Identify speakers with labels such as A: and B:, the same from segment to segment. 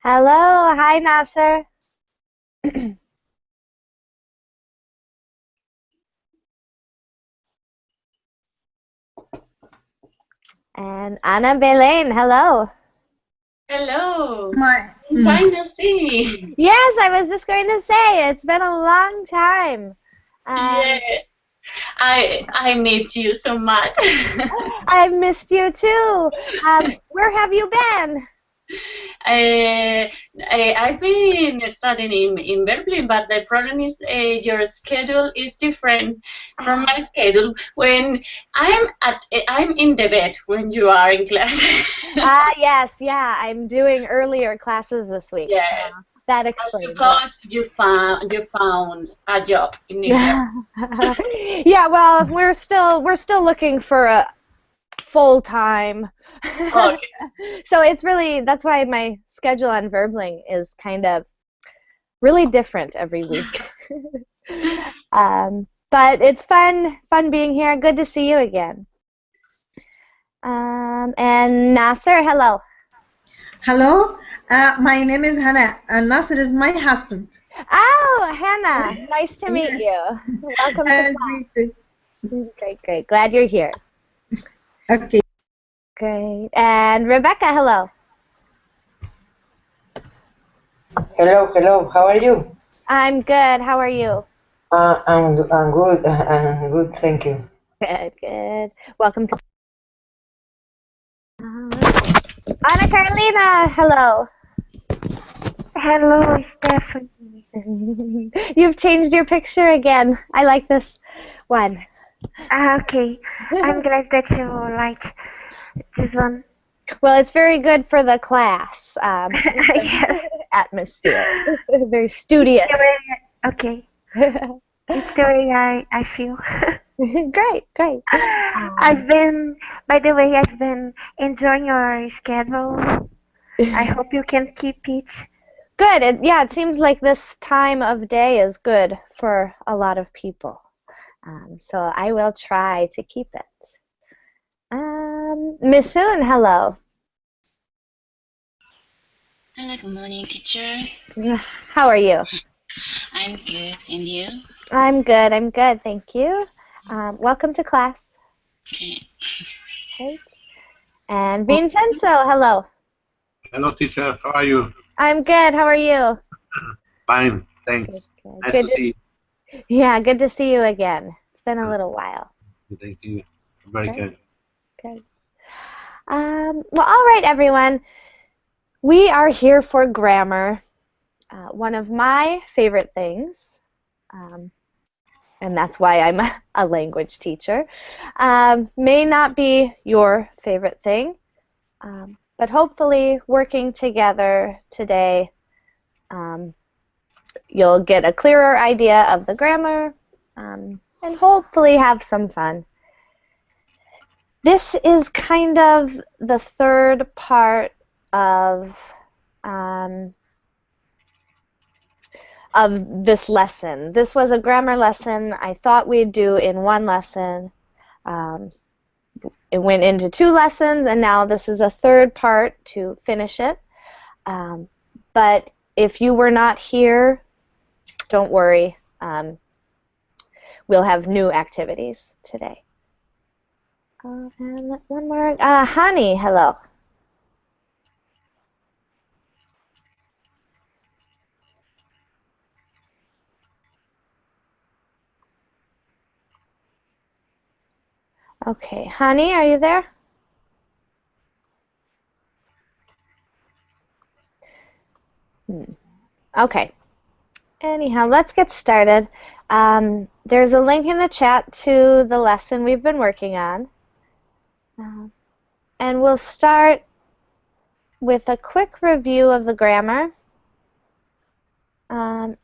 A: Hello, hi Nasser. And Ana Belén, hello.
B: Hello,
C: My,
B: long time no see.
A: Yes, I was just going to say it's been a long time.
B: Yeah,
A: Um,
B: I miss you so much.
A: I've missed you too. Where have you been?
B: I've been studying in Berkeley, but the problem is your schedule is different from my schedule. When I'm in the bed when you are in class.
A: Yes, yeah, I'm doing earlier classes this week, so
B: Yes,
A: that
B: I
A: explains it.
B: suppose you found a job in New York.
A: Yeah, well, we're still looking for a full time.
B: Okay.
A: So it's really that's why my schedule on Verbling is kind of really different every week. But it's fun being here. Good to see you again. And Nasser, hello.
C: hello, my name is Hannah, and Nasser is my husband.
A: Oh, Hannah, nice to meet
C: Yeah,
A: you. Welcome to
C: me too.
A: class. Great, great. Glad you're here.
C: Okay.
A: Great. And Rebecca, hello.
D: Hello, hello. How are you?
A: I'm good. How are you?
D: I'm good. I'm good. Thank you.
A: Good, good. Welcome to Ana Carolina, hello.
E: Hello, Stephanie.
A: You've changed your picture again. I like this one.
E: Okay, I'm glad that you like this one.
A: Well, it's very good for the class
E: Yes,
A: atmosphere. Very
E: it's
A: studious.
E: the way. Okay, it's the way I feel.
A: Great, great. Um,
E: I've been, by the way, I've been enjoying your schedule. I hope you can keep it.
A: Good. Yeah, it seems like this time of day is good for a lot of people. So I will try to keep it. Miss Soon, hello.
F: Hello, good morning, teacher.
A: How are you?
F: I'm good, and you?
A: I'm good. I'm good. Thank you. Welcome to class.
F: Okay.
A: Right. And Vincenzo, hello.
G: Hello, teacher. How are you?
A: I'm good. How are you?
G: Fine,
A: Good,
G: thanks.
A: good.
G: Nice
A: Good
G: to
A: to,
G: see
A: yeah, good to see you again. It's been a
G: you.
A: little while.
G: Thank you. Very
A: Good,
G: good.
A: good. Well, all right, everyone. We are here for grammar, one of my favorite things, um, and that's why I'm a language teacher. May not be your favorite thing, but hopefully, working together today, um, you'll get a clearer idea of the grammar and hopefully have some fun. This is kind of the third part of um, of this lesson. This was a grammar lesson I thought we'd do in one lesson. Um, it went into two lessons, and now this is a third part to finish it. But if you were not here, don't worry. We'll have new activities today. And one more. Hani, hello. Okay, Hani, are you there? Okay. Anyhow, let's get started. There's a link in the chat to the lesson we've been working on. And we'll start with a quick review of the grammar. And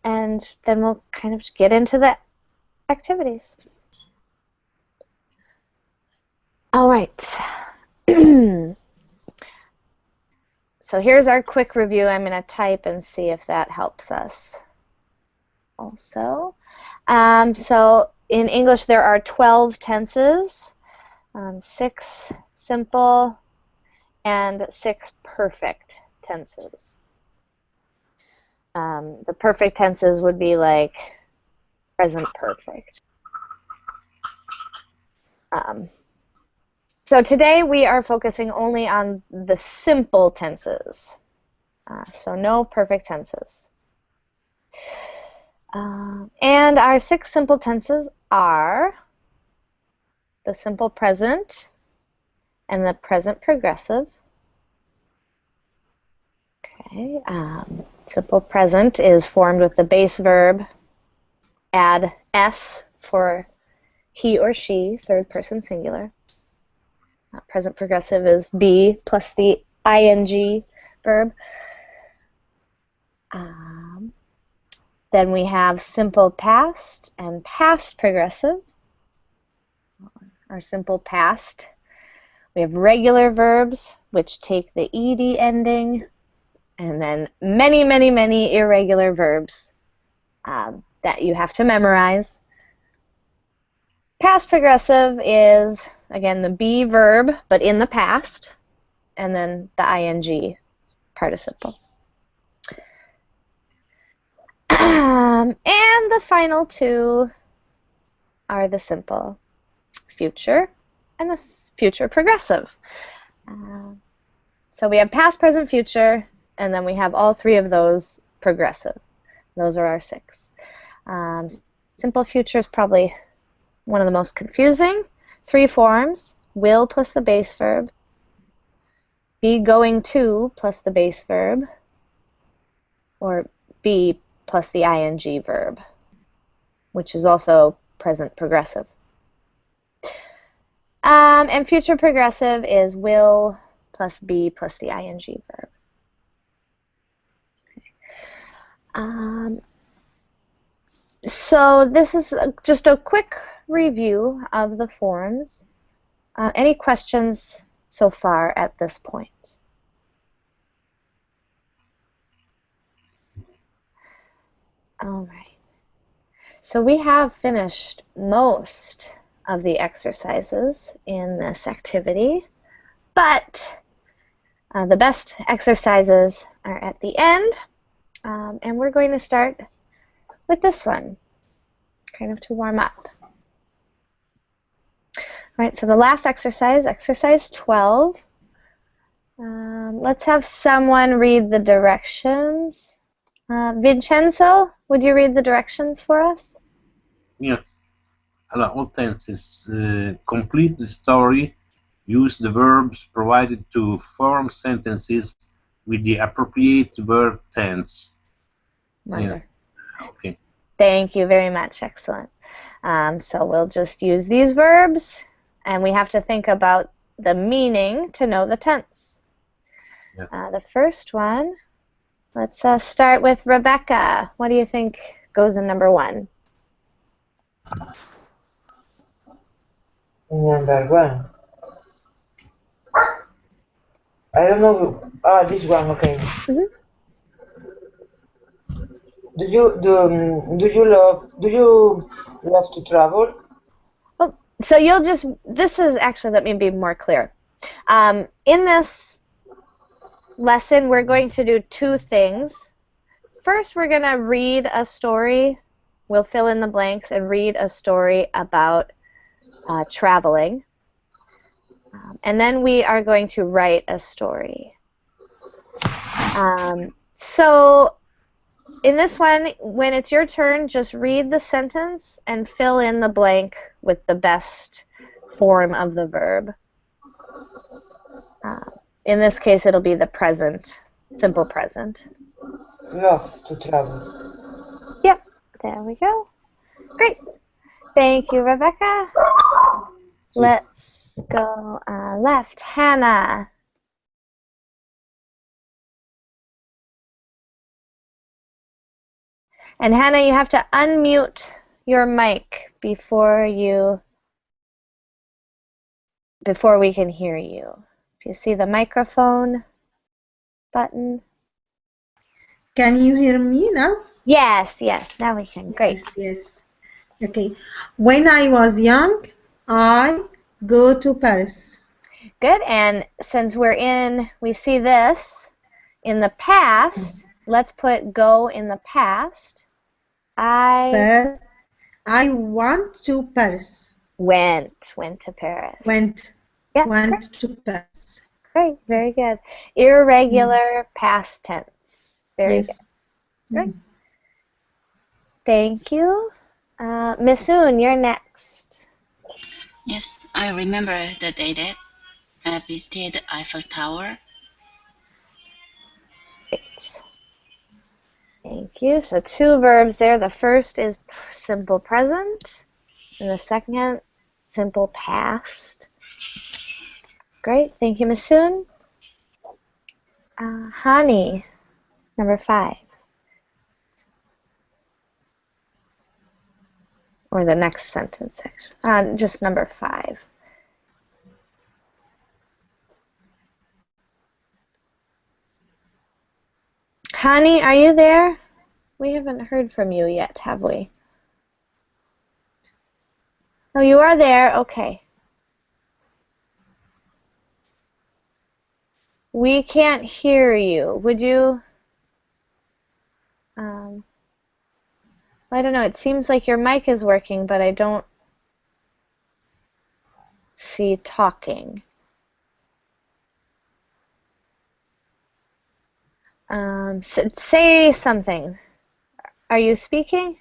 A: then we'll kind of get into the activities. All right. So here's our quick review. I'm going to type and see if that helps us also. So in English, there are 12 tenses, 6 simple, and 6 perfect tenses. The perfect tenses would be like present perfect. So today we are focusing only on the simple tenses. So no perfect tenses. And our 6 simple tenses are the simple present and the present progressive. Okay. Simple present is formed with the base verb, add s for he or she, third person singular. Present progressive is be plus the ing verb. Then we have simple past and past progressive. Our simple past. We have regular verbs, which take the ed ending, and then many, many, many irregular verbs that you have to memorize. Past progressive is, again, the be verb, but in the past, and then the ing participle. And the final 2 are the simple future and the future progressive. So we have past, present, future, and then we have all 3 of those progressive. Those are our 6. Simple future is probably one of the most confusing. 3 forms: will plus the base verb, be going to plus the base verb, or be plus the ing verb, which is also present progressive. And future progressive is will plus be plus the ing verb. So this is just a quick review of the forms. Any questions so far at this point? All right. So we have finished most of the exercises in this activity, but the best exercises are at the end, and we're going to start with this one, kind of to warm up. All right, so the last exercise, exercise 12. Let's have someone read the directions. Vincenzo, would you read the directions for us?
G: Yes. All tenses. Complete the story. Use the verbs provided to form sentences with the appropriate verb tense.
A: Wonderful.
G: Yeah. Okay.
A: Thank you very much. Excellent. So we'll just use these verbs, and we have to think about the meaning to know the tense. Yeah. The first one, let's start with Rebecca. What do you think goes in number 1?
D: Number 1. I don't know. This one. Okay.
A: Mm-hmm.
D: Do you love to travel?
A: Oh, so you'll just, this is actually, let me be more clear. In this lesson, we're going to do 2 things. First, we're going to read a story. We'll fill in the blanks and read a story about traveling. And then we are going to write a story. So in this one, when it's your turn, just read the sentence and fill in the blank with the best form of the verb. In this case, it'll be the present, simple present.
D: Love to travel.
A: Yep, there we go. Great. Thank you, Rebecca. Let's go left. Hannah. And Hannah, you have to unmute your mic before we can hear you. If you see the microphone button.
C: Can you hear me now?
A: Yes, now we can. Great.
C: Yes. Okay. When I was young, I go to Paris.
A: Good. And since we see this in the past, let's put go in the past. I
C: went to Paris.
A: went to Paris.
C: Went to Paris.
A: Great, very good. Irregular past tense. Very
C: Yes.
A: good. Great. Thank you. Misoon, you're next.
F: Yes, I remember the day that I visited Eiffel Tower.
A: Great. Thank you. So 2 verbs there. The first is simple present, and the second, simple past. Great. Thank you, Misoon. Hani, number 5. Or the next sentence, actually. Just number 5. Hani, are you there? We haven't heard from you yet, have we? Oh, you are there? Okay. We can't hear you. Would you? I don't know. It seems like your mic is working, but I don't see talking. So say something. Are you speaking?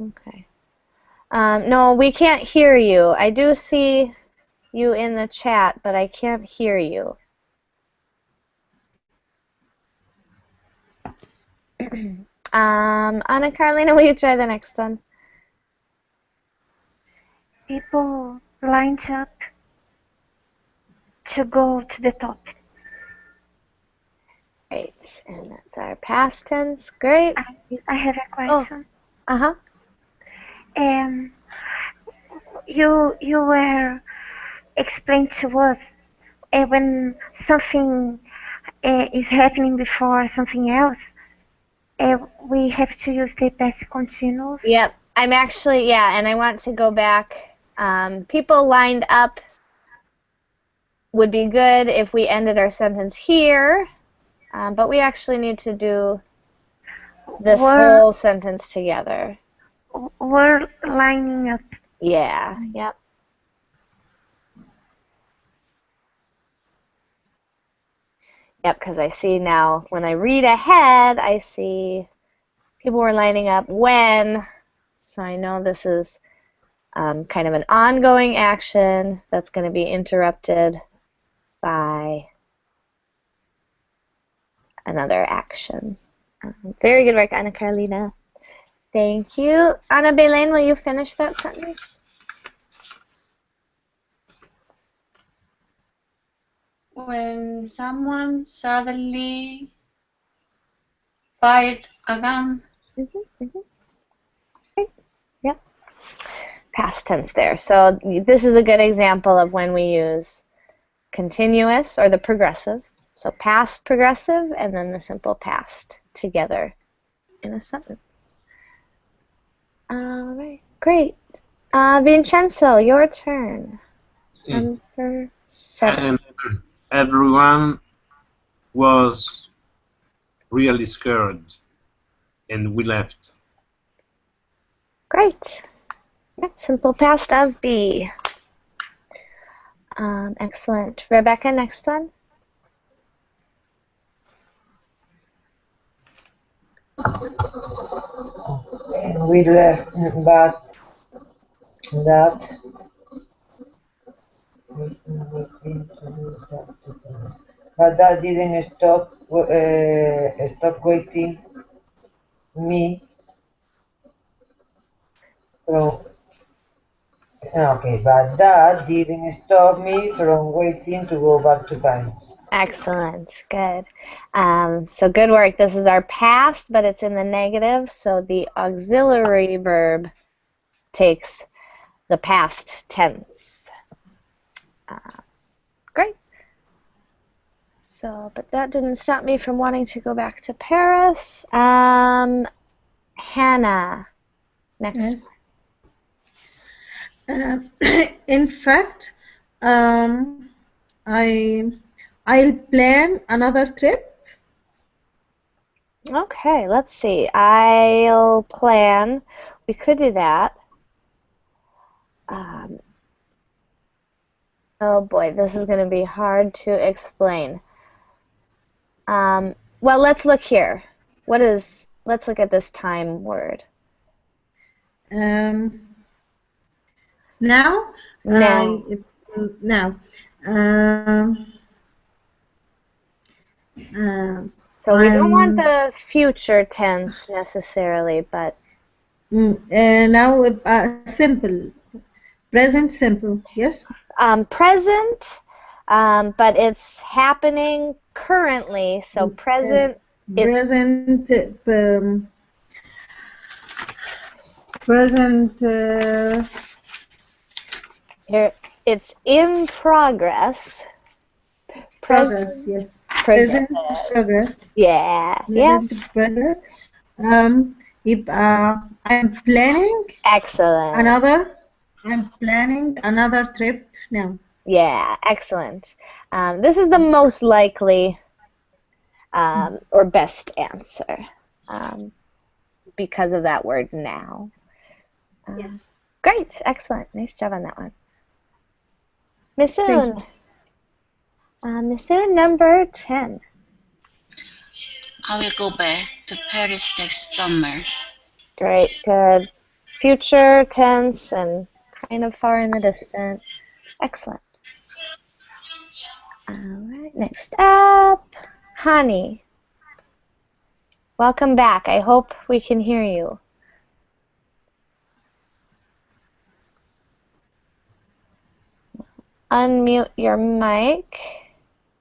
A: Okay. No, we can't hear you. I do see you in the chat, but I can't hear you. Anna Carolina, will you try the next one?
E: People lined up to go to the top.
A: Great, and that's our past tense. Great.
E: I have a question.
A: Uh-huh.
E: You were explaining to us when something is happening before something else, we have to use the past continuous.
A: Yep. I'm actually, and I want to go back. People lined up would be good if we ended our sentence here, but we actually need to do this whole sentence together.
E: We're lining up.
A: Yeah, yep. Yep, because I see now, when I read ahead, I see people were lining up when, so I know this is kind of an ongoing action that's going to be interrupted by another action. Very good work, Ana Carolina. Thank you. Ana Belén, will you finish that sentence?
B: When someone suddenly fired a gun.
A: Okay. Yep. Past tense there. So this is a good example of when we use continuous or the progressive. So past progressive and then the simple past together in a sentence. All right, great. Vincenzo, your turn. Number 7.
G: And everyone was really scared, and we left.
A: Great. Simple past of be. Excellent. Rebecca, next one.
D: And we left, but that didn't stop waiting me from. Okay, but that didn't stop me from waiting to go back to Paris.
A: Excellent. Good. So good work. This is our past, but it's in the negative, so the auxiliary verb takes the past tense. Great. So, but that didn't stop me from wanting to go back to Paris. Hannah, next.
C: Yes. In fact, I I'll plan another trip.
A: Okay, let's see. I'll plan. We could do that. Oh boy, this is going to be hard to explain. Well, let's look here. Let's look at this time word.
C: Now.
A: Now.
C: Now.
A: So we don't want
C: I'm
A: the future tense necessarily, but
C: now simple, present simple. Yes.
A: present, but it's happening currently. So present.
C: Present. Present.
A: Here, it's in progress.
C: Progress. Yes.
A: Present.
C: Progress.
A: Yeah. Yeah.
C: Present progress. If I'm planning
A: Excellent.
C: I'm planning another trip now.
A: Yeah, excellent. This is the most likely or best answer because of that word now.
C: Yes.
A: Great, excellent. Nice job on that one. Miss
C: Thank
A: Soon. Miss Soon, number 10.
F: I will go back to Paris next summer.
A: Great, good. Future tense and kind of far in the distance. Excellent. All right, next up, Hani. Welcome back. I hope we can hear you. Unmute your mic.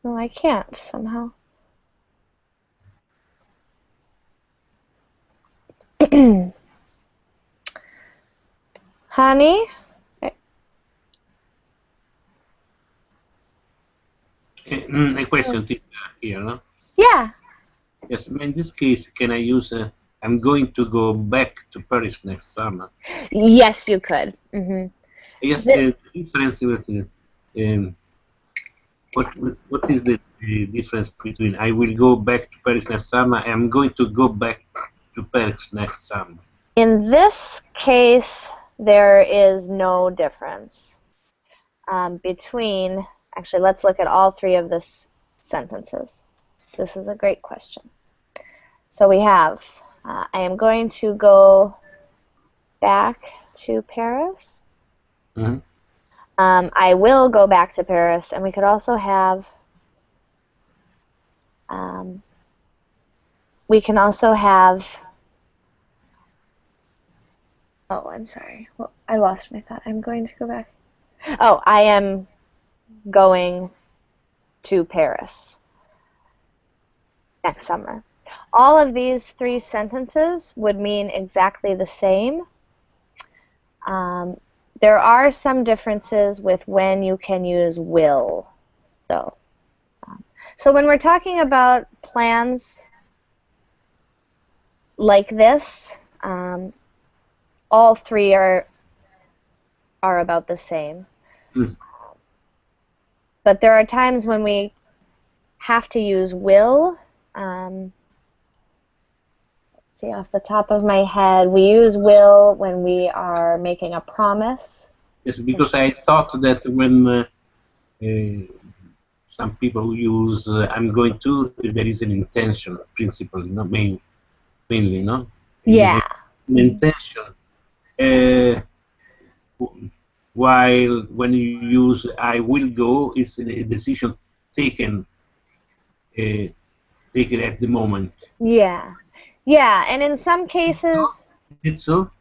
A: No, I can't somehow. Honey?
G: A question here, no?
A: Yeah.
G: Yes, in this case, can I use I'm going to go back to Paris next summer?
A: Yes, you could. Mm-hmm.
G: Yes, the difference with what is the difference between I will go back to Paris next summer and I'm going to go back to Paris next summer?
A: In this case, there is no difference between. Actually, let's look at all three of these sentences. This is a great question. So we have, I am going to go back to Paris.
G: Mm-hmm.
A: I will go back to Paris, and we could also have. We can also have. Oh, I'm sorry. Well, I lost my thought. I'm going to go back. Oh, I am going to Paris next summer. All of these three sentences would mean exactly the same. There are some differences with when you can use will, though. So when we're talking about plans like this, all three are about the same.
G: Mm.
A: But there are times when we have to use will. Let's see, off the top of my head, we use will when we are making a promise.
G: Yes, because I thought that when some people use I'm going to, there is an intention principle, mainly, no?
A: Yeah.
G: An intention. While when you use I will go, it's a decision taken at the moment.
A: Yeah. Yeah, and in some cases,
G: Is it so?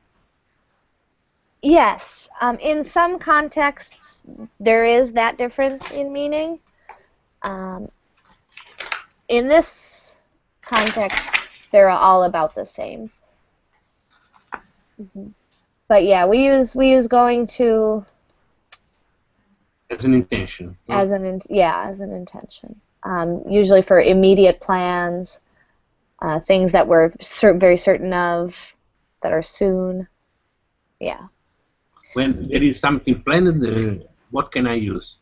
A: yes. In some contexts, there is that difference in meaning. In this context, they're all about the same. But yeah, we use going to
G: As an intention. No?
A: as an intention. Usually for immediate plans, things that we're very certain of, that are soon. Yeah.
G: When there is something planned, what can I use?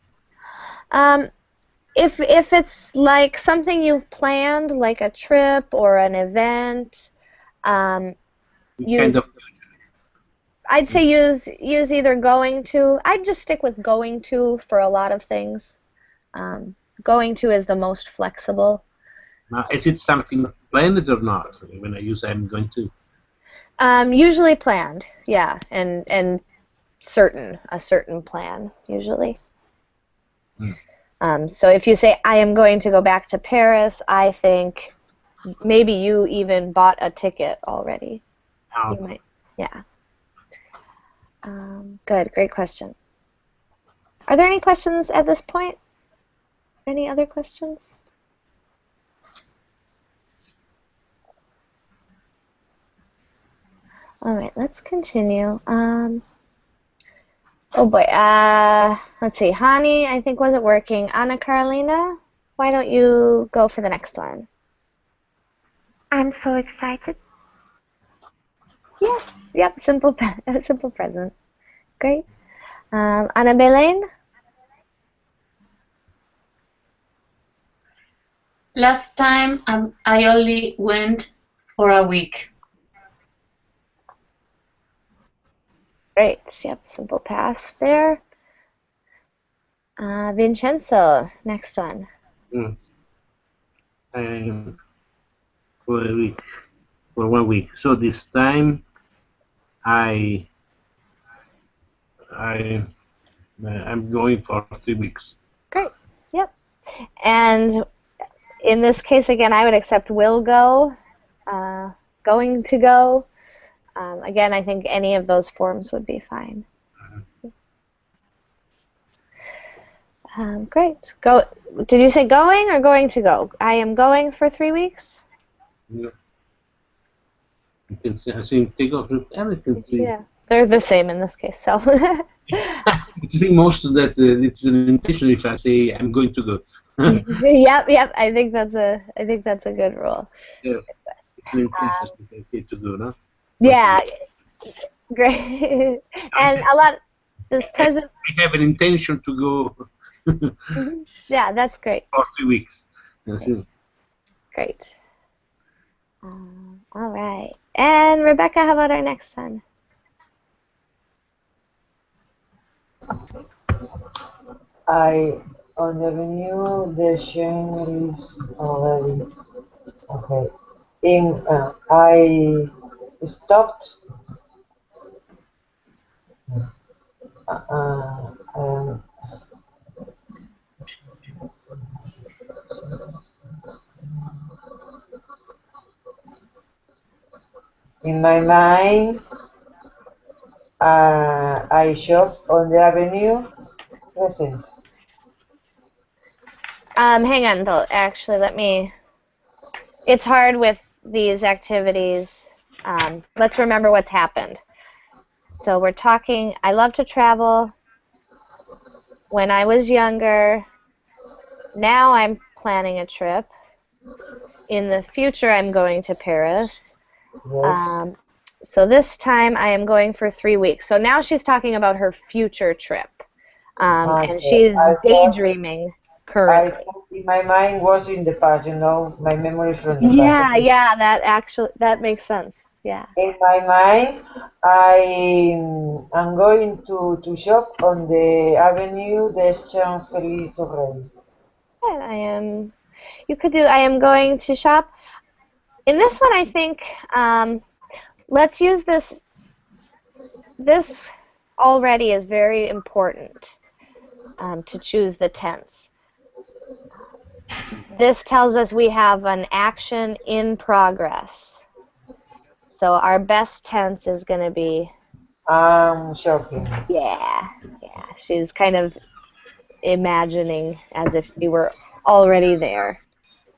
A: If it's like something you've planned, like a trip or an event, use.
G: Kind of.
A: I'd say use either going to. I'd just stick with going to for a lot of things. Going to is the most flexible.
G: Now, is it something planned or not? When I use I'm going to.
A: Usually planned, yeah, and a certain plan usually. So if you say I am going to go back to Paris, I think maybe you even bought a ticket already.
G: Oh.
A: You might, yeah. Good, great question. Are there any questions at this point? Any other questions? All right, let's continue. Oh boy, let's see. Hani, I think wasn't working. Anna Carolina, why don't you go for the next one?
E: I'm so excited.
A: Yes, yep, simple present. Great. Ana Belén?
B: Last time I only went for a week.
A: Great, yep, simple pass there. Vincenzo, next one.
G: For a week. For 1 week. So this time I'm going for 3 weeks.
A: Great, yep. And in this case, again, I would accept will go, going to go. Again, I think any of those forms would be fine. Great. Go. Did you say going or going to go? I am going for 3 weeks?
G: Yeah. You can see, I think take off the I can see.
A: Yeah, they're the same in this case, so.
G: I think most of that it's an intention if I say I'm going to go.
A: Yep. I think that's a good rule.
G: Yes. It's an intention to go, no?
A: Yeah. Great. And a lot. This present.
G: I have an intention to go.
A: Yeah, that's great.
G: For 3 weeks. That's it.
A: Great. All right. And Rebecca, how about our next one?
D: On the menu, the chain is already okay. I stopped. In my mind, I shop on the avenue. Present.
A: Hang on, though. Actually, let me. It's hard with these activities. Let's remember what's happened. So we're talking. I love to travel. When I was younger, now I'm planning a trip. In the future, I'm going to Paris.
D: Yes.
A: So this time I am going for 3 weeks. So now she's talking about her future trip. And she's daydreaming currently.
D: I thought in my mind was in the past, my memory from the past.
A: Yeah, that makes sense. Yeah.
D: In my mind, I'm going to shop on the Avenue des Champs-Élysées.
A: You could do I am going to shop. In this one, I think let's use this. This already is very important to choose the tense. This tells us we have an action in progress. So our best tense is going to be
D: Shopping.
A: Yeah. She's kind of imagining as if we were already there.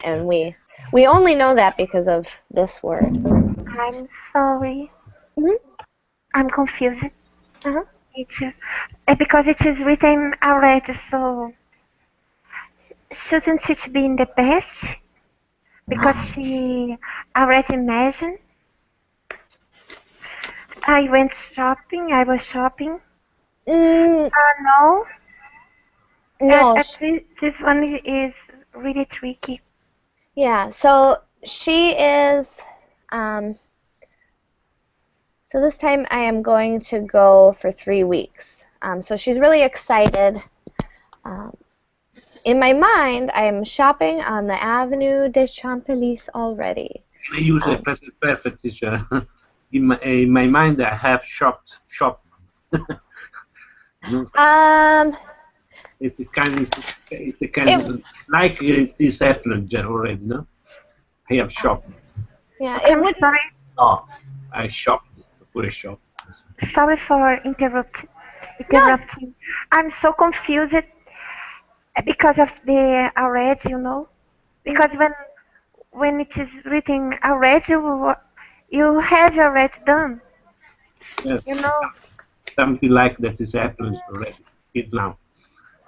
A: And we only know that because of this word.
E: I'm sorry. I'm confused. Because it is written already, so shouldn't it be in the past? Because she already imagined. I went shopping. I was shopping. No.
A: No.
E: This one is really tricky.
A: Yeah. So she is. So this time I am going to go for 3 weeks. So she's really excited. In my mind, I am shopping on the Avenue des Champs-Élysées already.
G: I use a present perfect, teacher. In my mind, I have shop. No, it's a kind like it is happened already, no? I have shopped.
A: Yeah,
E: Okay,
A: it
E: I'm
A: would.
E: sorry.
G: No, I shopped. Put a shop.
E: Sorry for interrupting. I'm so confused because of the already, Because when it is written already, you have already done,
G: Yes,
E: you know.
G: something like that is happening already. It now.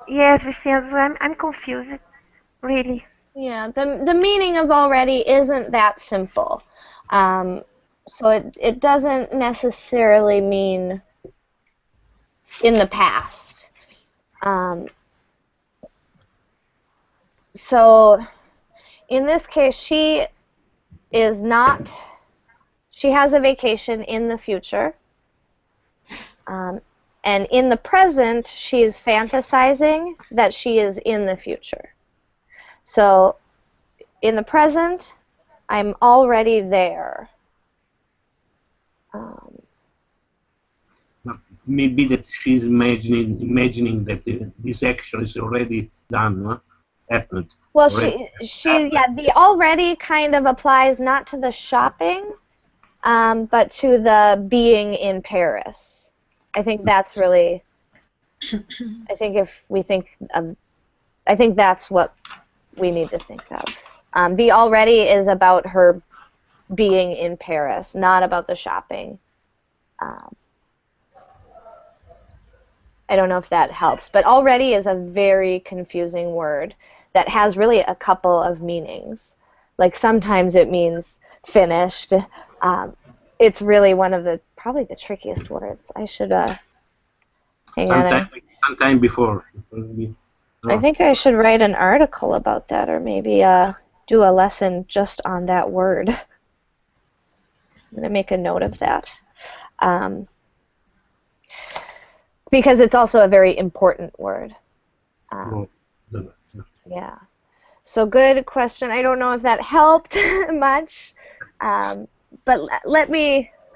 E: Yes, it feels I'm confused, really.
A: Yeah, the meaning of already isn't that simple. So it doesn't necessarily mean in the past. So in this case, she is not. She has a vacation in the future. And in the present, she is fantasizing that she is in the future. So in the present, I'm already there.
G: Maybe that she's imagining that this action is already done, no? Happened.
A: Well,
G: already.
A: the already kind of applies not to the shopping, but to the being in Paris. I think that's really. I think if we think of, I think that's what we need to think of. The already is about her being in Paris, not about the shopping. I don't know if that helps, but already is a very confusing word that has really a couple of meanings. Like sometimes it means finished. It's really one of the probably the trickiest words. I should hang on.
G: Sometime before.
A: I think I should write an article about that, or maybe do a lesson just on that word. I'm gonna make a note of that. Because it's also a very important word. Yeah. So good question. I don't know if that helped much, but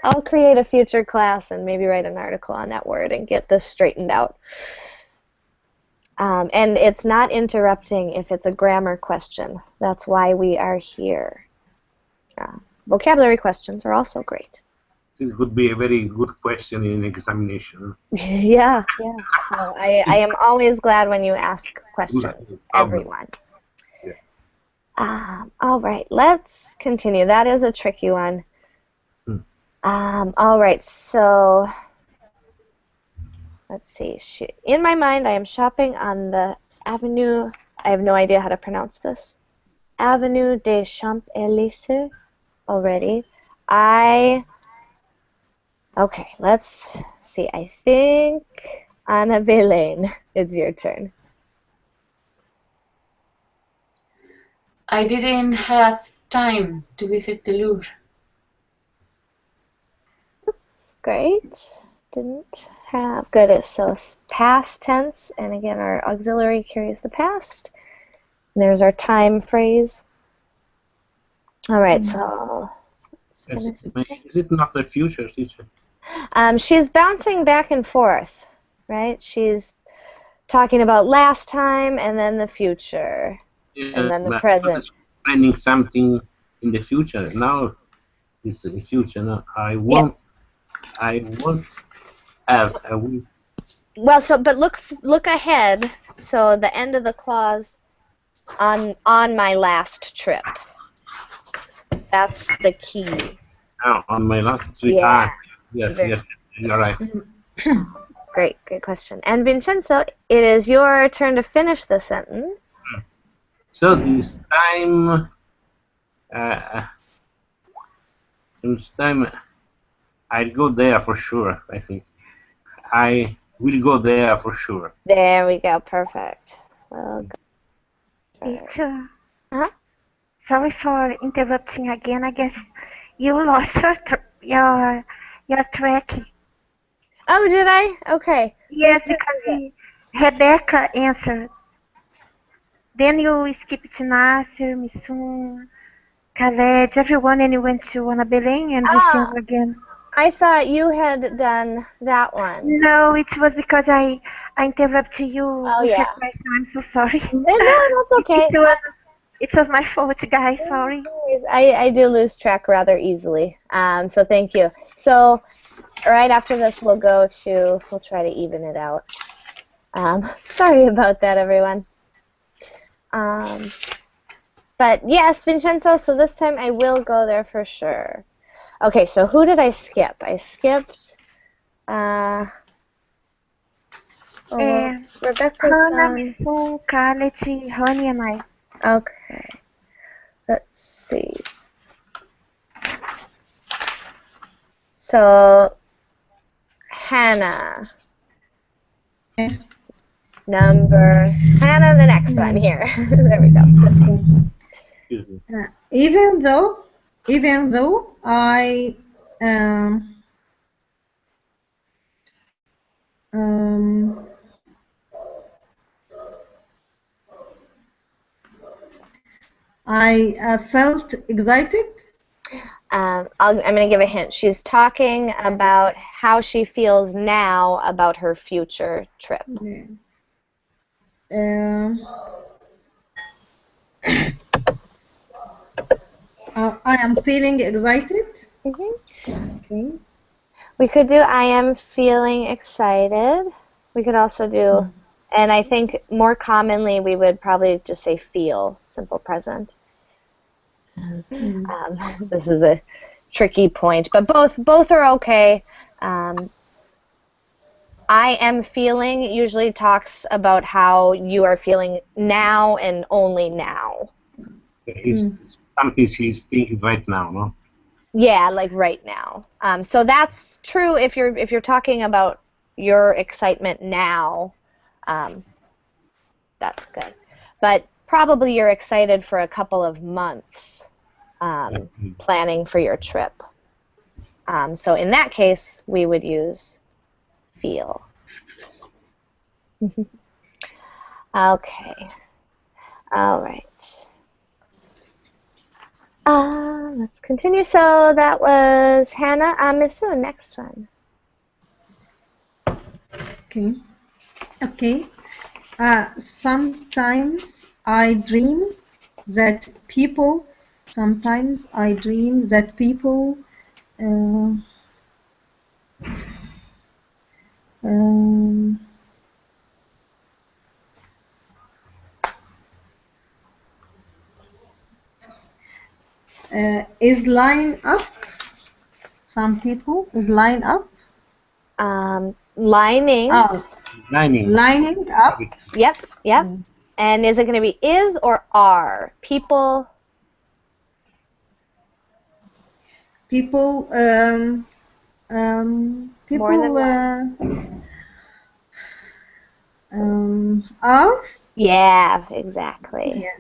A: I'll create a future class and maybe write an article on that word and get this straightened out. And it's not interrupting if it's a grammar question. That's why we are here. Vocabulary questions are also great.
G: It would be a very good question in an examination.
A: Yeah. So I am always glad when you ask questions, everyone.
G: Yeah.
A: All right, let's continue. That is a tricky one. All right, so let's see. In my mind, I am shopping on the Avenue. I have no idea how to pronounce this. Avenue des Champs-Élysées already. Okay, let's see. I think Anna Belen, it's your turn.
B: I didn't have time to visit the Louvre.
A: Oops, great. Didn't have. Good. So past tense, and again, our auxiliary carries the past. And there's our time phrase. All right, so let's finish.
G: Is it not the future, teacher?
A: She's bouncing back and forth, right? She's talking about last time and then the future, and then the present.
G: Planning something in the future. Now it's the future. No, I won't have a week.
A: Well, but look ahead. So the end of the clause on my last trip. That's the key.
G: Oh, on my last trip.
A: Yeah.
G: Yes, you're right.
A: Great question. And Vincenzo, it is your turn to finish the sentence.
G: So this time, I'll go there for sure. I think I We'll go there for sure.
A: There we go. Perfect. Well,
E: Teacher,
A: huh?
E: sorry for interrupting again. I guess you lost your track.
A: Oh, did I? Okay.
E: Yes, because Rebecca answered. Then you skipped Nasser, Missun, Khaled, everyone, and you went to Ana Belém and resumed again.
A: I thought you had done that one.
E: No, it was because I interrupted you with
A: yeah.
E: a question. I'm so sorry.
A: No, that's okay.
E: It was my fault, guys. Sorry.
A: I do lose track rather easily. So thank you. So right after this, we'll try to even it out. Sorry about that, everyone. But yes, Vincenzo, so this time I will go there for sure. Okay, so who did I skip? I skipped Rebecca's
E: Hannah,
A: son.
E: Missun, Khaled, Honey, and I.
A: Okay. Let's see. So, Hannah.
C: Yes.
A: Hannah, the next one here. There we go. This one.
C: Even though I felt excited.
A: I'm going to give a hint. She's talking about how she feels now about her future trip.
C: I am feeling excited.
A: Okay. We could do I am feeling excited. We could also do, and I think more commonly we would probably just say feel, simple present. This is a tricky point, but both are okay. I am feeling usually talks about how you are feeling now and only now.
G: It's something she's thinking right now, no?
A: Yeah, like right now. So that's true if you're talking about your excitement now. That's good. But probably you're excited for a couple of months planning for your trip. So in that case, we would use feel. Okay. All right. Let's continue. So that was Hannah. Missun, next one.
C: Okay. Sometimes I dream that people. Is line up. Some people is line up.
A: Lining.
G: Lining
C: up.
A: Yep. And is it going to be is or are? People.
C: People. Are.
A: Yeah, exactly.
C: Yeah.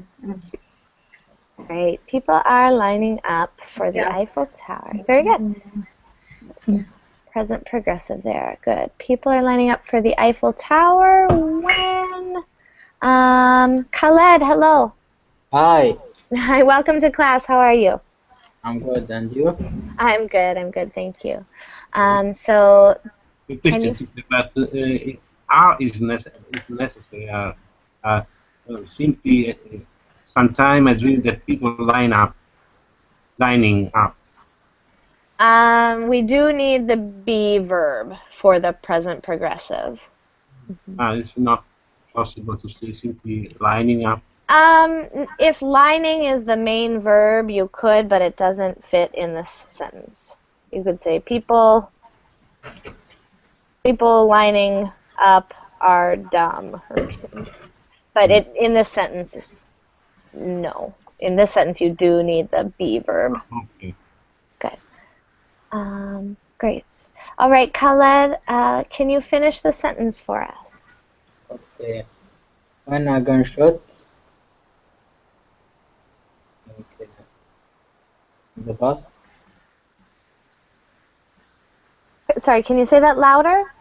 A: Right. People are lining up for the Eiffel Tower. Very good. Present progressive there. Good. People are lining up for the Eiffel Tower when... Khaled, hello.
H: Hi.
A: Hi, welcome to class. How are you?
H: I'm good, and you?
A: I'm good, thank you. So...
G: The question is about are is necessary. Simply, sometimes I dream that people lining up.
A: We do need the be verb for the present progressive.
G: It's not possible to say simply lining up.
A: If lining is the main verb, you could, but it doesn't fit in this sentence. You could say people lining up are dumb. But in this sentence, no. In this sentence, you do need the be verb.
G: Okay.
A: Good. Great. All right, Khaled, can you finish the sentence for us?
H: Okay. When a gunshot. Okay. The bus.
A: Sorry, can you say that louder?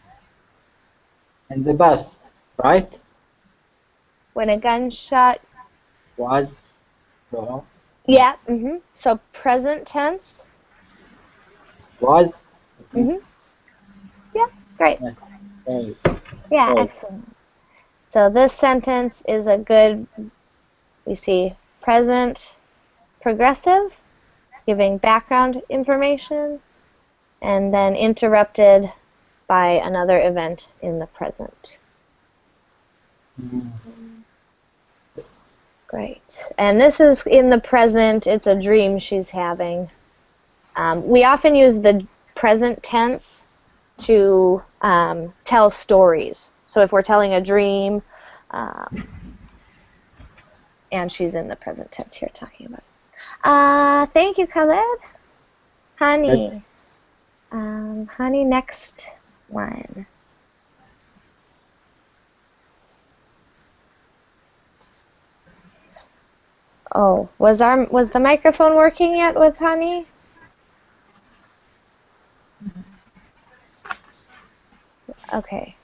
H: In the past, right?
A: When a gunshot.
H: Was. Well,
A: Yeah. So present tense.
H: was.
A: Yeah. Great.
H: Okay.
A: Yeah.
H: Okay.
A: Excellent. So this sentence is a good. We see present progressive, giving background information, and then interrupted by another event in the present. Great. And this is in the present. It's a dream she's having. We often use the present tense to tell stories. So if we're telling a dream, and she's in the present tense here talking about it. Thank you, Khaled. Hani. Hani, next one. Oh, was the microphone working yet with Hani? Okay.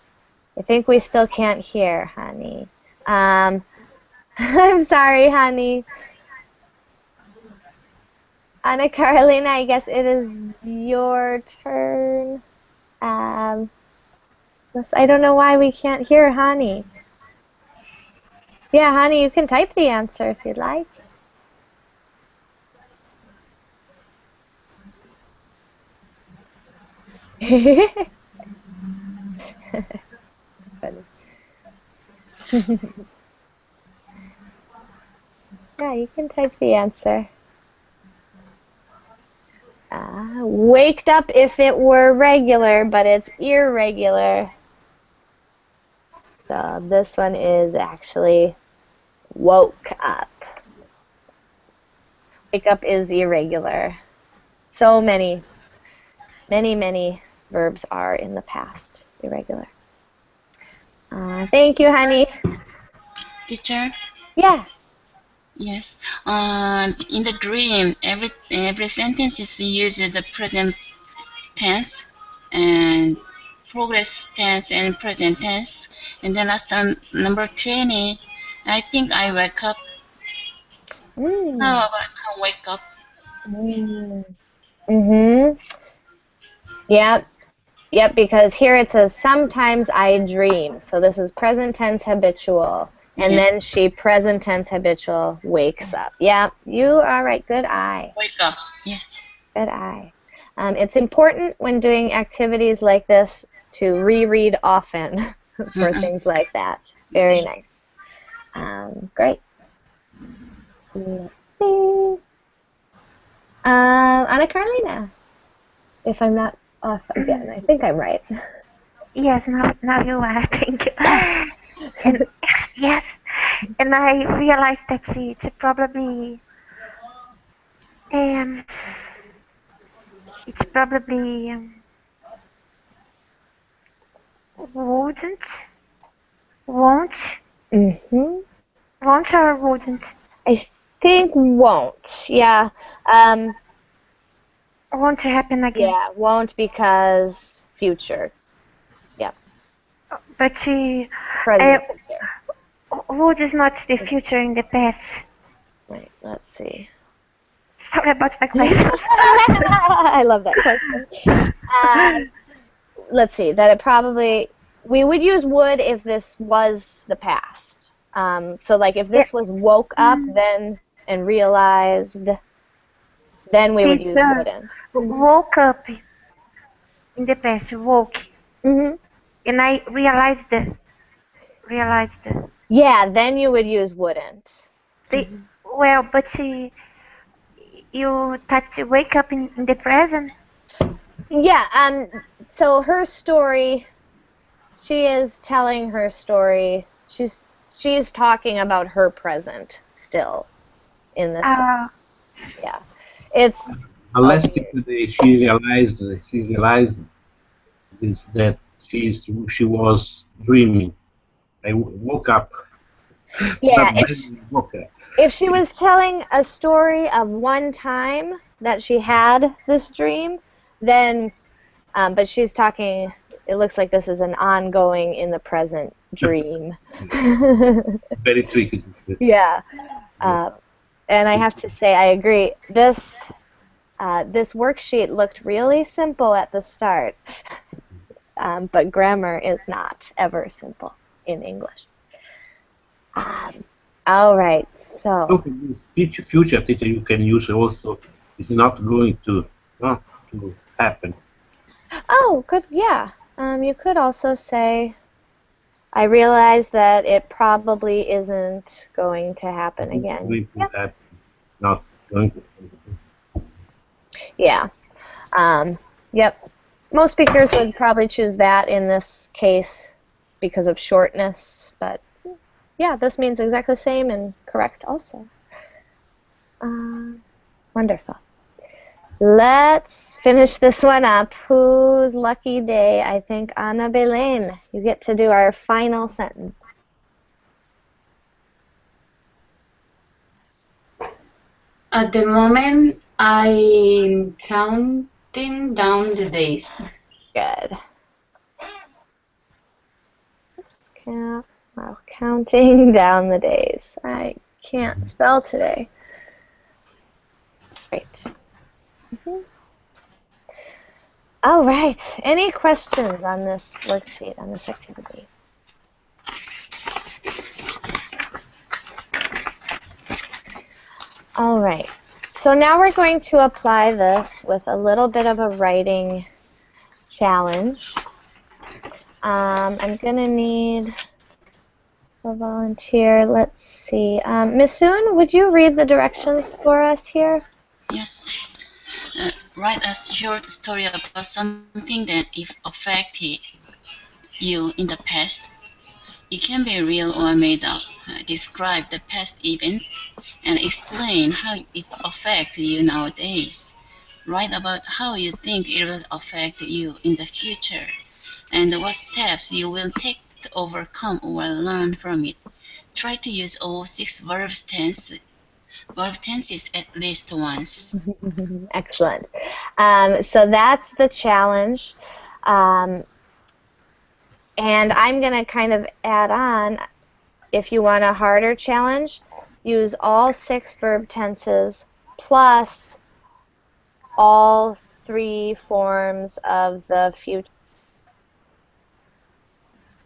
A: I think we still can't hear Hani. I'm sorry, Hani. Anna Carolina, I guess it is your turn. I don't know why we can't hear Hani. Yeah, Hani, you can type the answer if you'd like. Yeah, you can type the answer. Waked up if it were regular, but it's irregular. So this one is actually woke up. Wake up is irregular. So many verbs are in the past irregular. Thank you, Hani.
F: Teacher?
A: Yeah.
F: Yes. In the dream, every sentence is used the present tense and progress tense and present tense. And then after number 20, I think I wake up. How about I wake up?
A: Yep, because here it says sometimes I dream. So this is present tense habitual. And
F: Yes.
A: then she present tense habitual wakes up. Yeah, you are right. Good eye.
F: Wake up. Yeah.
A: Good eye. It's important when doing activities like this to reread often for things like that. Very nice. Great. Let's see. Anna Carolina, if I'm not off again. I think I'm right.
E: Yes, now you are. Thank you.
A: Yes.
E: And, yes, and I realized that it's probably it's probably wouldn't, won't, won't or wouldn't.
A: I think won't. Yeah.
E: Won't happen again.
A: Yeah, won't because future. Yeah.
E: But
A: Present.
E: would is not the future in the past.
A: Wait, let's see.
E: Sorry about my question.
A: I love that question. Let's see. That it probably we would use would if this was the past. So like if this was woke up then and realized, then we would use wouldn't.
E: Woke up in the past. Woke. And I realized.
A: Yeah, then you would use wouldn't.
E: Well, but you typed wake up in the present.
A: Yeah. So her story. She is telling her story. She's talking about her present still in this. Yeah, it's.
G: Unless today she realized is that she was dreaming. I woke up,
A: Yeah,
G: but then woke up.
A: if she was telling a story of one time that she had this dream, then, but she's talking, it looks like this is an ongoing in the present dream.
G: Very tricky.
A: Yeah. And I have to say, I agree. This worksheet looked really simple at the start, but grammar is not ever simple in English. All right, so.
G: Something this future teacher you can use also is not going to happen.
A: Oh, good, yeah. You could also say, I realize that it probably isn't going to happen again.
G: Going to happen, not going to happen.
A: Yeah. Yep. Most speakers would probably choose that in this case because of shortness, but yeah, this means exactly the same and correct also. Wonderful. Let's finish this one up. Whose lucky day? I think Ana Belén. You get to do our final sentence.
B: At the moment, I'm counting down the days.
A: Good. Oops, counting down the days. I can't spell today. Great. All right. Any questions on this worksheet, on this activity? All right. So now we're going to apply this with a little bit of a writing challenge. I'm going to need a volunteer. Let's see. Miss Soon, would you read the directions for us here?
F: Yes. Write a short story about something that if affected you in the past. It can be real or made up. Describe the past event and explain how it affects you nowadays. Write about how you think it will affect you in the future and what steps you will take to overcome or learn from it. Try to use all 6 verb tenses at least once.
A: Excellent. So that's the challenge. And I'm going to kind of add on, if you want a harder challenge, use all 6 verb tenses plus all 3 forms of the future.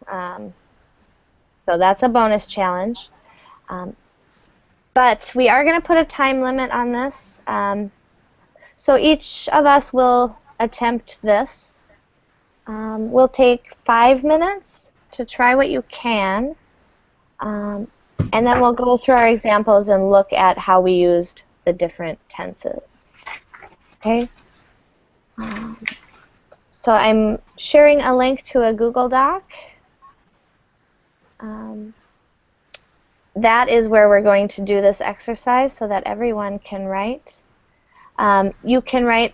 A: So that's a bonus challenge. But we are going to put a time limit on this. So each of us will attempt this. We'll take 5 minutes to try what you can. And then we'll go through our examples and look at how we used the different tenses. Okay? So I'm sharing a link to a Google Doc. That is where we're going to do this exercise so that everyone can write. You can write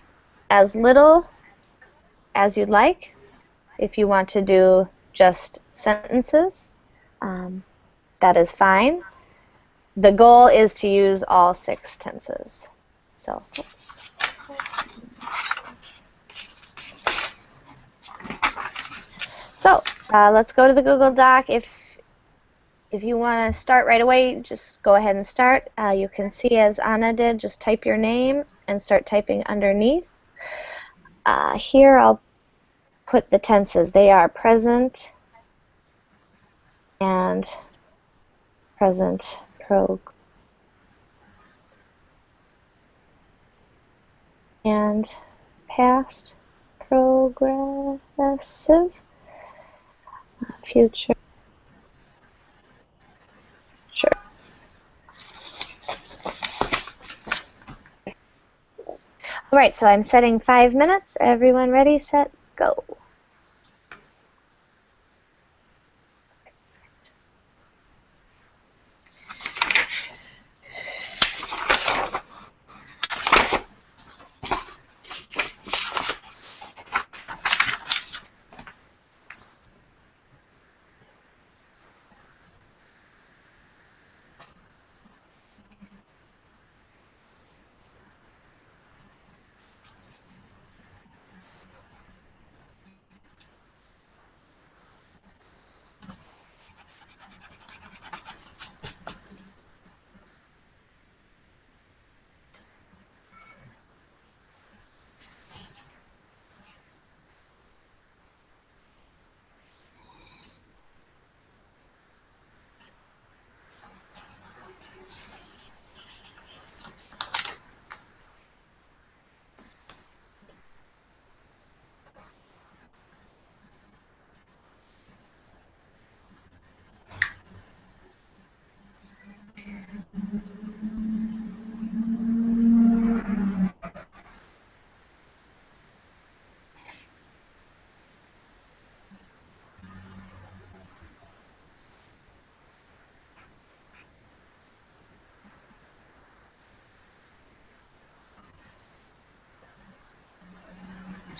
A: as little as you'd like. If you want to do just sentences, that is fine. The goal is to use all 6 tenses. So, let's go to the Google Doc. If you want to start right away, just go ahead and start. You can see, as Anna did, just type your name and start typing underneath. Here I'll put the tenses. They are present and present progressive and past progressive, future. Sure. All right, so I'm setting 5 minutes. Everyone ready, set, go.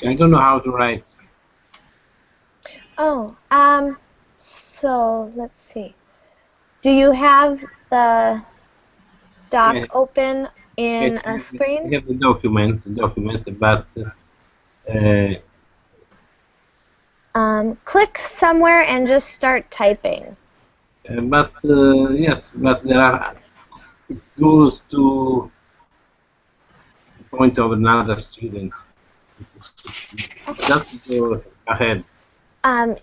G: I don't know how to write.
A: Oh, so let's see. Do you have the doc
G: Yes.
A: open in
G: Yes,
A: a screen?
G: I have the document, but
A: Click somewhere and just start typing.
G: yes, but there are, it goes to the point of another student. Just go ahead.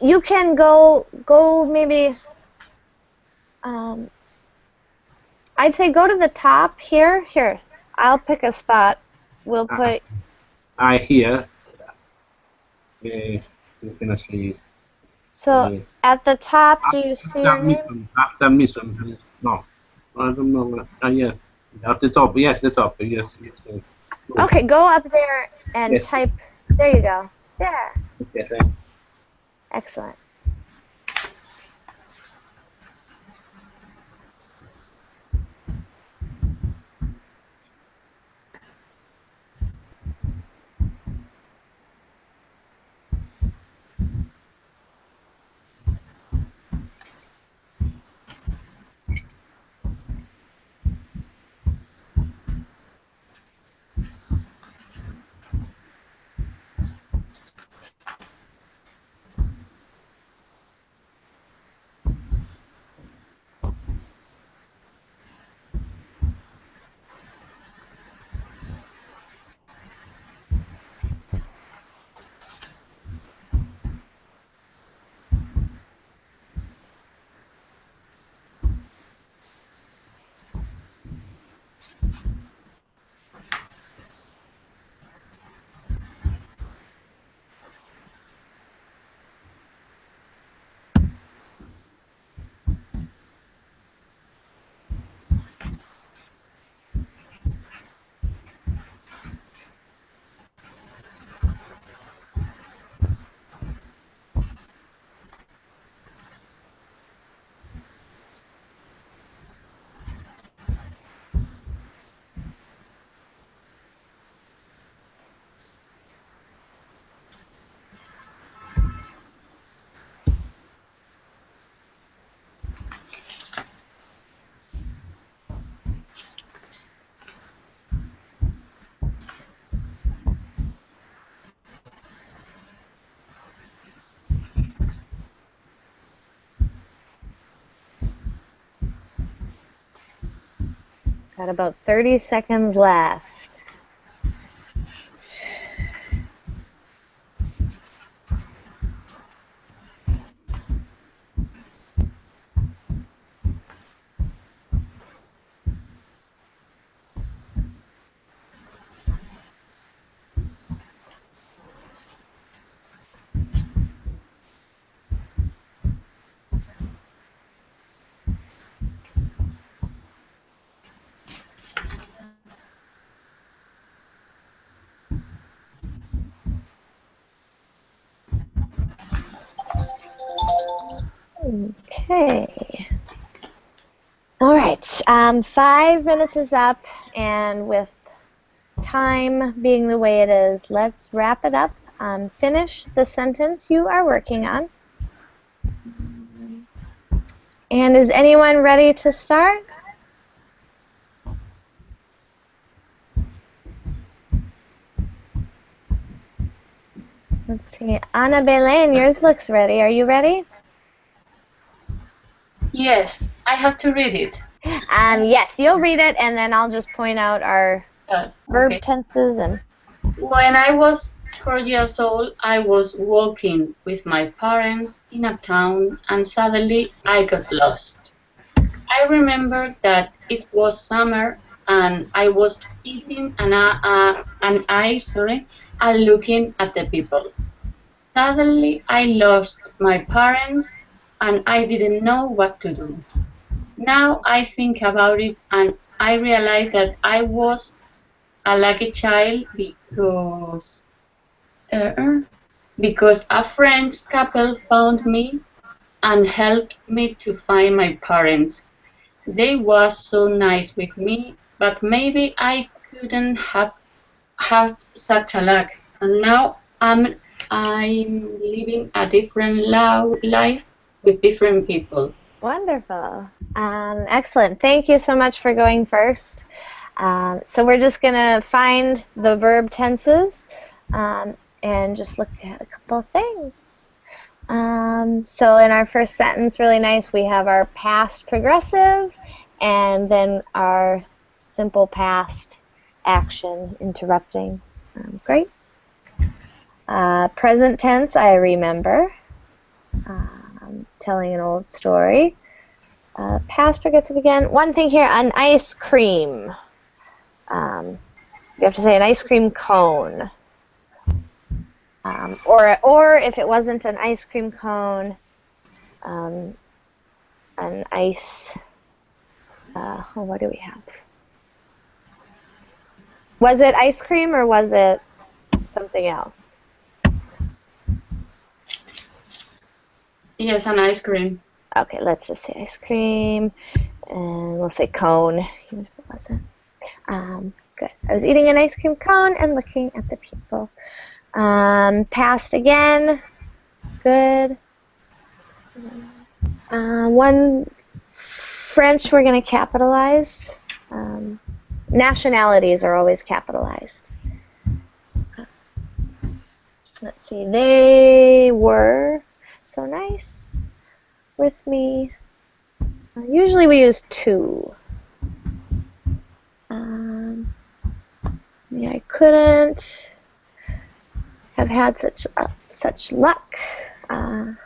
A: You can go maybe. I'd say go to the top here. Here, I'll pick a spot. We'll put.
G: I hear. You can see.
A: So at the top, do you see your name?
G: After mission, no. I don't know. Yes. At the top, yes, the top, yes. Yes.
A: Okay, go up there and
G: Yes.
A: type. There you go. There.
G: Okay, thanks.
A: Excellent. Got about 30 seconds left. Okay. All right. 5 minutes is up, and with time being the way it is, let's wrap it up. Finish the sentence you are working on. And is anyone ready to start? Let's see. Ana Belén, yours looks ready. Are you ready?
B: Yes, I have to read it.
A: Yes, you'll read it, and then I'll just point out our
B: Yes,
A: verb
B: okay.
A: tenses. And
B: When I was 4 years old, I was walking with my parents in a town, and suddenly I got lost. I remember that it was summer, and I was eating an ice, and looking at the people. Suddenly, I lost my parents, and I didn't know what to do. Now I think about it, and I realize that I was a lucky child because a friend's couple found me and helped me to find my parents. They was so nice with me, but maybe I couldn't have such a luck. And now I'm living a different life with different people.
A: Wonderful. Excellent. Thank you so much for going first. So we're just going to find the verb tenses and just look at a couple of things. So in our first sentence, really nice, we have our past progressive and then our simple past action interrupting. Great. Present tense, I remember. Telling an old story. Past progressive again. One thing here, an ice cream. You have to say an ice cream cone. Or if it wasn't an ice cream cone, an ice. What do we have? Was it ice cream or was it something else?
B: Yes, an ice cream.
A: Okay, let's just say ice cream, and we'll say cone, even if it wasn't. Good. I was eating an ice cream cone and looking at the people. Past again. Good. One French we're going to capitalize. Nationalities are always capitalized. Let's see. They were so nice with me. Usually we use to. Yeah, I couldn't have had such luck. And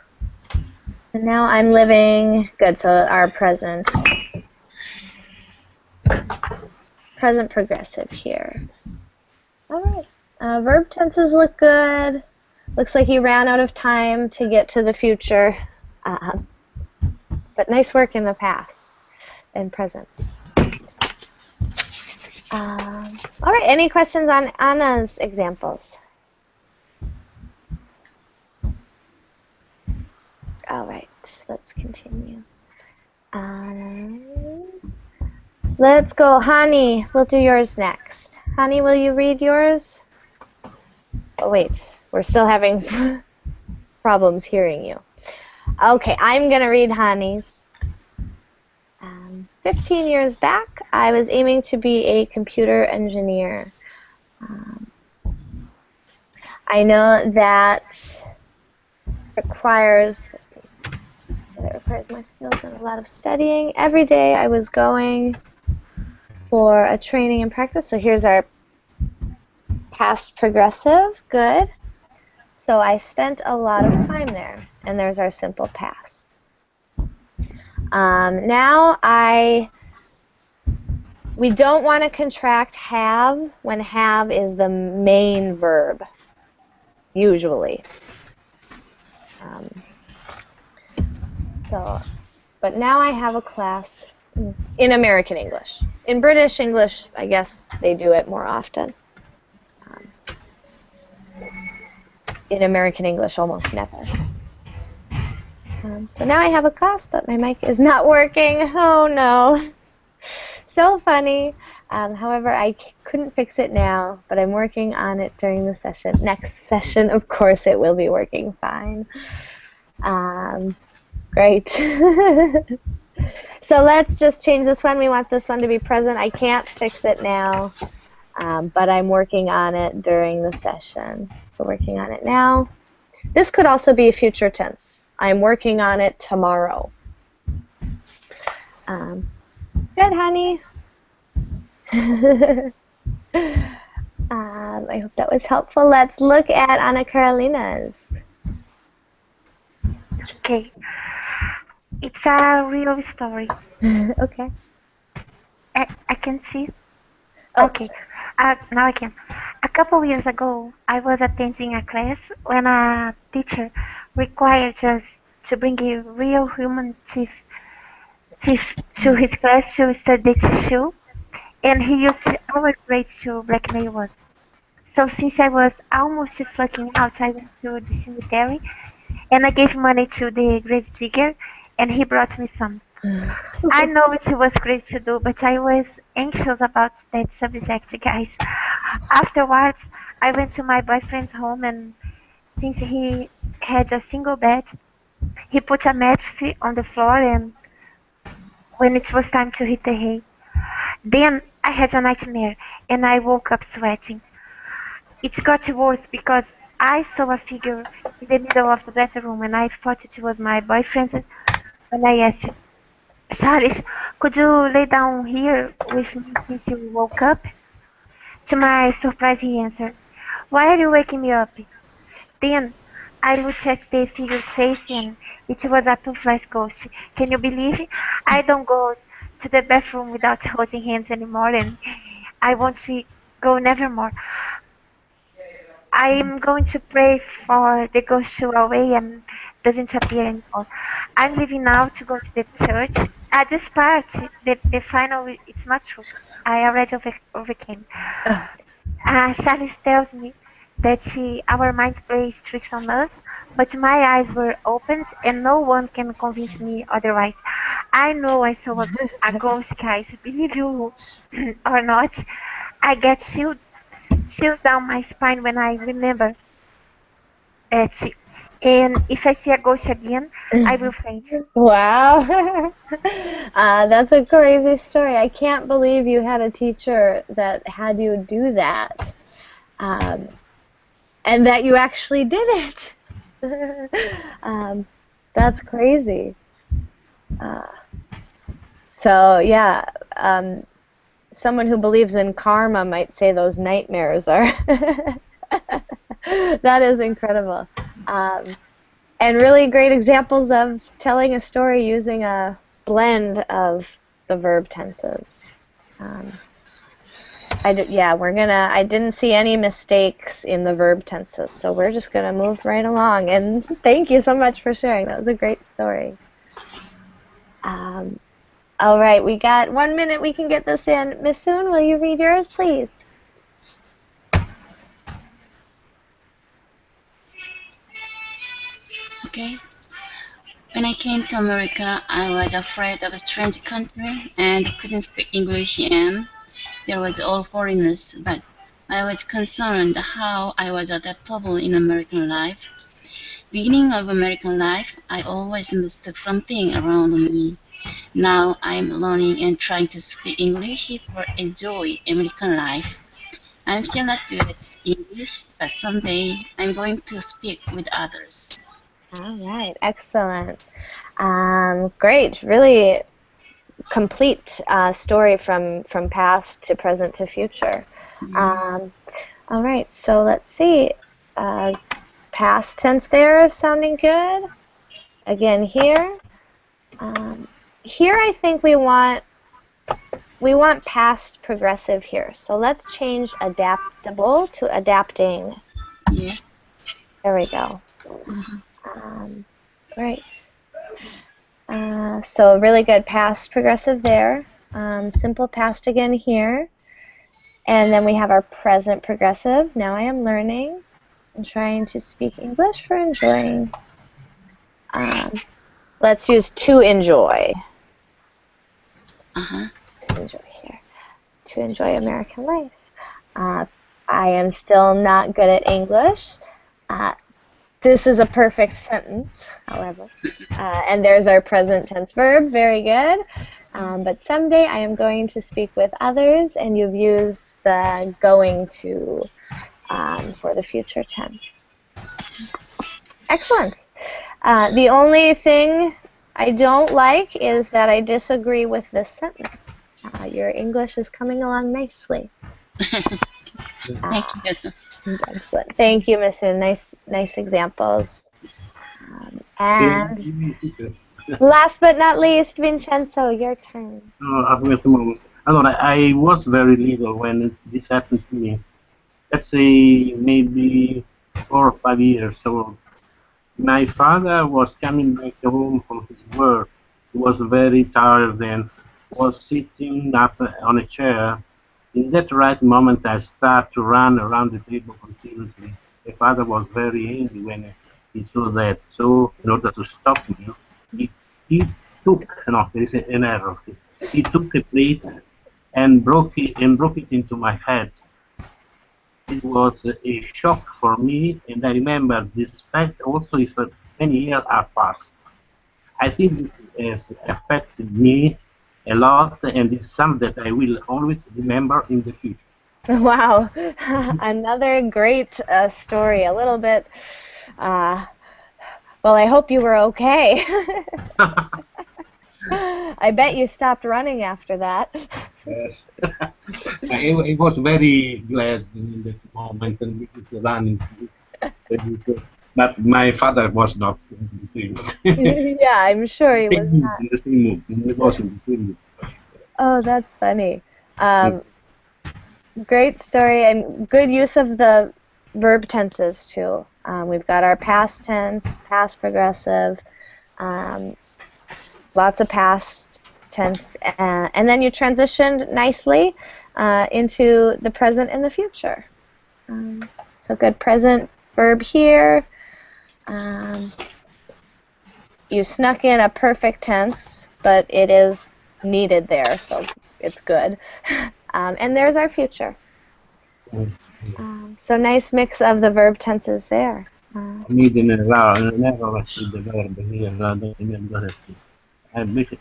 A: now I'm living good. So our present progressive here. All right. Verb tenses look good. Looks like you ran out of time to get to the future. But nice work in the past and present. All right, any questions on Anna's examples? All right, let's continue. Let's go, Hani. We'll do yours next. Hani, will you read yours? Oh, wait, we're still having problems hearing you. Okay, I'm going to read Hani's. 15 years back, I was aiming to be a computer engineer. I know that requires more skills and a lot of studying. Every day I was going for a training and practice. So here's our past progressive. Good. So I spent a lot of time there. And there's our simple past. Now we don't want to contract have when have is the main verb, usually. But now I have a class in American English. In British English, I guess they do it more often. In American English, almost never. So now I have a class, but my mic is not working. Oh, no. So funny. However, I couldn't fix it now, but I'm working on it during the session. Next session, of course, it will be working fine. Great. So let's just change this one. We want this one to be present. I can't fix it now, but I'm working on it during the session. So working on it now. This could also be a future tense. I'm working on it tomorrow. Good, honey. I hope that was helpful. Let's look at Anna Carolina's.
E: Okay. It's a real story.
A: Okay.
E: I can see.
A: Oh.
E: Okay. Now I can. A couple years ago, I was attending a class when a teacher required us to bring a real human teeth to his class to study tissue, and he used our grades to blackmail us. So since I was almost flunking out, I went to the cemetery, and I gave money to the grave digger, and he brought me some. I know it was crazy to do, but I was anxious about that subject, guys. Afterwards, I went to my boyfriend's home and since he had a single bed, he put a mattress on the floor and when it was time to hit the hay. Then I had a nightmare and I woke up sweating. It got worse because I saw a figure in the middle of the bedroom and I thought it was my boyfriend. When I asked, Charles, could you lay down here with me since you woke up? To my surprise, he answered, why are you waking me up? Then I looked at the figure's face and it was a toothless ghost. Can you believe it? I don't go to the bathroom without holding hands anymore and I want to go nevermore. I am going to pray for the ghost to go away and doesn't appear anymore. I'm leaving now to go to the church. At this part, the final, it's not true. I already overcame. Charles tells me that our mind plays tricks on us, but my eyes were opened and no one can convince me otherwise. I know I saw a ghost, guys. Believe you or not, I get chills down my spine when I remember that. And if I see a ghost again, I will faint.
A: Wow. That's a crazy story. I can't believe you had a teacher that had you do that. And that you actually did it. That's crazy. So, yeah, someone who believes in karma might say those nightmares are... That is incredible. And really great examples of telling a story using a blend of the verb tenses. I didn't see any mistakes in the verb tenses, so we're just going to move right along. And thank you so much for sharing. That was a great story. All right, we got 1 minute. We can get this in. Miss Soon, will you read yours, please?
F: Okay. When I came to America, I was afraid of a strange country and couldn't speak English, and there was all foreigners, but I was concerned how I was adaptable in American life. Beginning of American life, I always mistook something around me. Now I'm learning and trying to speak English for enjoy American life. I'm still not good at English, but someday I'm going to speak with others.
A: All right, excellent. Great, really complete story from past to present to future. All right, so let's see. Past tense there is sounding good. Again here. Here I think we want past progressive here. So let's change adaptable to adapting.
F: Yes.
A: There we go. Great. So really good past progressive there. Simple past again here. And then we have our present progressive. Now I am learning and trying to speak English for enjoying. Let's use to enjoy. Enjoy here. To enjoy American life. I am still not good at English. This is a perfect sentence, however. And there's our present tense verb. Very good. But someday I am going to speak with others, and you've used the going to for the future tense. Excellent. The only thing I don't like is that I disagree with this sentence. Your English is coming along nicely.
F: Thank you.
A: Excellent. Thank you, Miss Soon. Nice examples. And last but not least, Vincenzo, your turn.
G: Allora, I was very little when this happened to me. Let's say maybe 4 or 5 years old. My father was coming back home from his work. He was very tired and was sitting up on a chair. In that right moment, I started to run around the table continuously. My father was very angry when he saw that. So, in order to stop me, he took, no, there is an error. He took a plate and broke it into my head. it was a shock for me, and I remember this fact also if many years have passed. I think this has affected me a lot, and it's something that I will always remember in the future.
A: Wow, another great story. A little bit. Well, I hope you were okay. I bet you stopped running after that.
G: Yes. I was very glad in that moment and it was running. But my father was not in the same.
A: Yeah, I'm sure he was not.
G: In the same mood. He was in the same mood.
A: Oh, that's funny. Great story and good use of the verb tenses too. We've got our past tense, past progressive, lots of past tense, and then you transitioned nicely into the present and the future. So good present verb here. You snuck in a perfect tense, but it is needed there, so it's good. And there's our future. So nice mix of the verb tenses there.
G: Need an error, never see the verb here. I don't remember it. I miss it.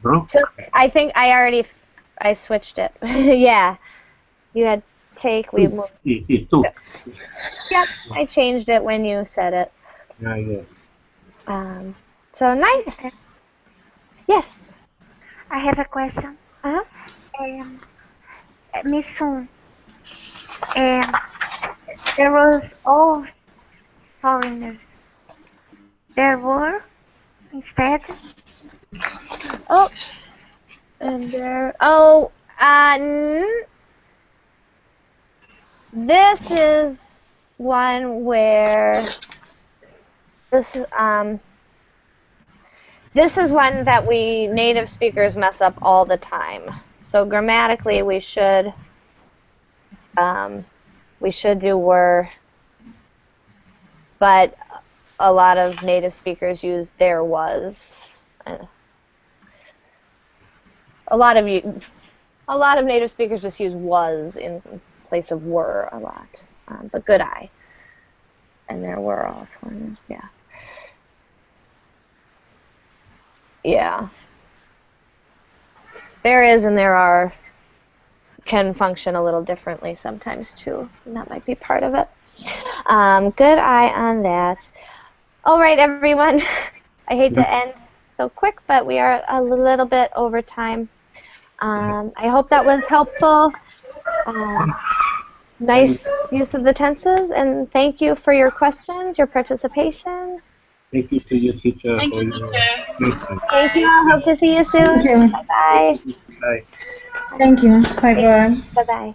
G: Broke.
A: I think I switched it. Yeah, you had take. We moved.
G: He took.
A: Yep, I changed it when you said it.
G: Yes.
A: So nice. Yes.
E: I have a question. Miss Sun, there was all foreigners. There were instead.
A: Oh, and there. Oh, this is one where this is one that we native speakers mess up all the time. So grammatically, we should do were, but a lot of native speakers use there was. A lot of native speakers just use was in place of were a lot. But good eye. And there were all foreigners, yeah. Yeah. There is and there are can function a little differently sometimes too. And that might be part of it. Good eye on that. All right, everyone. I hate to end so quick, but we are a little bit over time. I hope that was helpful. Nice use of the tenses, and thank you for your questions, your participation.
G: Thank you to your teacher.
F: Thank you, teacher.
A: Thank you. I hope to see you soon.
C: Thank you.
A: Bye-bye.
G: Bye.
C: Thank you. Bye-bye.
A: Bye-bye.